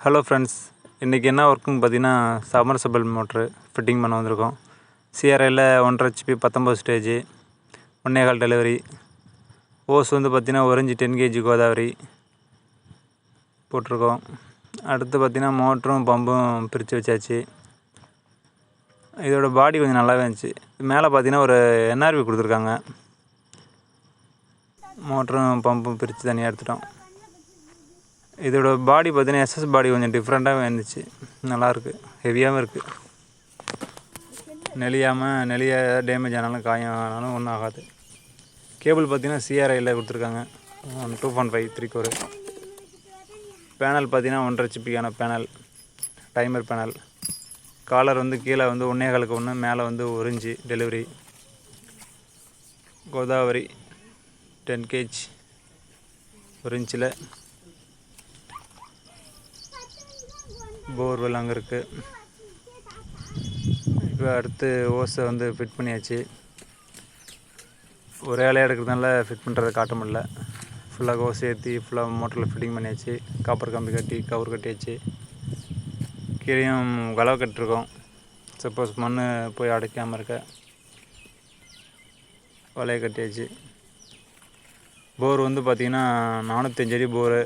Hello friends, இன்றைக்கி என்ன ஒர்க்குன்னு பார்த்தீங்கன்னா சமர்சபிள் மோட்ரு ஃபிட்டிங் பண்ண வந்திருக்கோம். சிஆர்ஐயில் 1.5 HP 19 ஸ்டேஜ் 1.25 டெலிவரி. ஓஸ் வந்து பார்த்திங்கன்னா 1 inch 10 kg கோதாவரி போட்டிருக்கோம். அடுத்து பார்த்திங்கன்னா மோட்டரும் பம்பும் பிரித்து வச்சாச்சு. இதோட பாடி கொஞ்சம் நல்லாவே இருந்துச்சு. மேலே பார்த்திங்கன்னா ஒரு NRV கொடுத்துருக்காங்க. மோட்டரும் பம்பும் பிரித்து தனியாக எடுத்துட்டோம். இதோட பாடி பார்த்தீங்கன்னா SS பாடி கொஞ்சம் டிஃப்ரெண்ட்டாகவே இருந்துச்சு. நல்லாயிருக்கு, ஹெவியாகவும் இருக்குது. நெளிய டேமேஜ் ஆனாலும் காயம் ஆனாலும் ஒன்றும் ஆகாது. கேபிள் பார்த்திங்கன்னா சிஆர்ஐயில் கொடுத்துருக்காங்க. 2.5 3/4. பேனல் பார்த்திங்கன்னா 1.5 HP panel, timer panel. Collar வந்து கீழே வந்து 1.25க்கு 1, மேலே வந்து 1 inch டெலிவரி. கோதாவரி 10 kg 1 inchல. போர்வெல் அங்கே இருக்குது. இப்போ அடுத்து ஓஸை வந்து ஃபிட் பண்ணியாச்சு. ஒரே ஆளையாக எடுக்கிறதுனால ஃபிட் பண்ணுறதை காட்ட முடியல. ஃபுல்லாக ஓஸ் ஏற்றி ஃபுல்லாக மோட்டரில் ஃபிட்டிங் பண்ணியாச்சு. காப்பர் கம்பி கட்டி கவர் கட்டியாச்சு. கீழேயும் கலவை கட்டிருக்கோம். சப்போஸ் மண் போய் அடைக்காமல் இருக்க வலையை கட்டியாச்சு. போர் வந்து பார்த்திங்கன்னா 405 அடி போரு,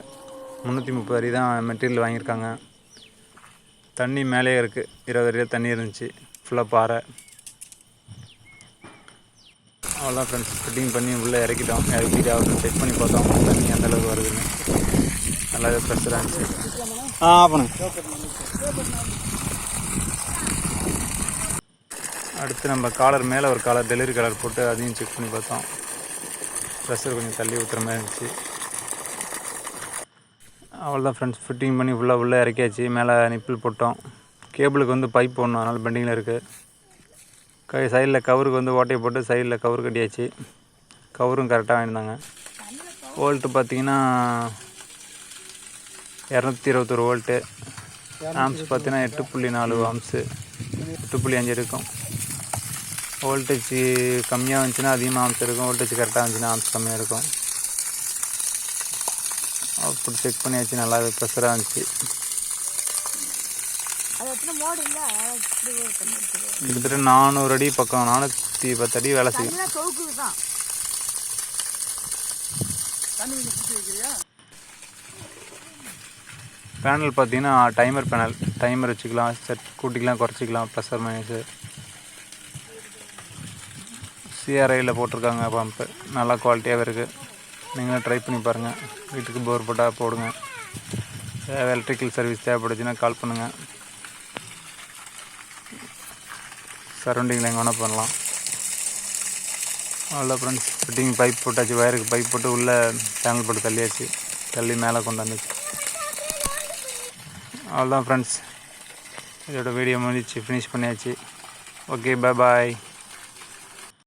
330 அடி தான் மெட்டீரியல் வாங்கியிருக்காங்க. தண்ணி மேலே இருக்குது. 20 அடியில் தண்ணி இருந்துச்சு. ஃபுல்லாக பாறை. அவ்வளோதான் ஃப்ரெண்ட்ஸ், ஃபிட்டிங் பண்ணி உள்ளே இறக்கிட்டோம். இறக்கிட்டு அவருக்கு செக் பண்ணி பார்த்தோம் தண்ணி அந்தளவுக்கு வருதுன்னு. நல்லாவே ப்ரெஷராக இருந்துச்சு. அடுத்து நம்ம காலர் மேலே ஒரு காலர் டெலிவரி காலர் போட்டு அதையும் செக் பண்ணி பார்த்தோம். ப்ரெஷர் கொஞ்சம் தள்ளி ஊற்றுற மாதிரி இருந்துச்சு. அவ்வளோதான் ஃப்ரெண்ட்ஸ், ஃபிட்டிங் பண்ணி ஃபுல்லாக உள்ளே இறக்கியாச்சு. மேலே நிப்பிள் போட்டோம். கேபிளுக்கு வந்து பைப் போடணும், அதனால் பெண்டிங்கில் இருக்குது. சைடில் கவருக்கு வந்து ஓட்டையை போட்டு சைடில் கவர் கட்டியாச்சு. கவரும் கரெக்டாக வாங்கியிருந்தாங்க. வோல்ட்டு பார்த்திங்கன்னா 221 வோல்ட்டு. ஆம்ஸ் பார்த்திங்கன்னா 8.4 ஆம்ஸு, 8.5 இருக்கும். வோல்டேஜ் கம்மியாக இருந்துச்சுன்னா அதிகமாக ஆம்ஸ் இருக்கும். வோல்டேஜ் கரெக்டாக இருந்துச்சுன்னா ஆம்ஸ் கம்மியாக இருக்கும். அவுட்புட் செக் பண்ணியாச்சு. நல்லாவே ப்ரெஷராக இருந்துச்சு. கிட்டத்தட்ட 400 அடி பக்கம், 410 அடி வேலை செய்யும். பேனல் பார்த்தீங்கன்னா டைமர் பேனல். டைமர் வச்சுக்கலாம், செட் கூட்டிக்கலாம், குறைச்சிக்கலாம், ப்ளஸ்ஸர் மைனஸு. சிஆர்ஐயில் போட்டிருக்காங்க பம்பு. நல்லா குவாலிட்டியாகவே இருக்குது. நீங்களும் ட்ரை பண்ணி பாருங்கள். வீட்டுக்கு போர் போட்டால் போடுங்க. எலக்ட்ரிக்கல் சர்வீஸ் தேவைப்படுச்சுன்னா கால் பண்ணுங்கள். சரௌண்டிங்கில் எங்கே வேணால் பண்ணலாம். அவ்வளோ ஃப்ரெண்ட்ஸ், ஃபிட்டிங் பைப் போட்டாச்சு. வயருக்கு பைப் போட்டு உள்ளே பேனல் போட்டு தள்ளியாச்சு. தள்ளி மேலே கொண்டு வந்துச்சு. அவ்வளோதான் ஃப்ரெண்ட்ஸ், இதோட வீடியோ முடிச்சு ஃபினிஷ் பண்ணியாச்சு. ஓகே, பாய்.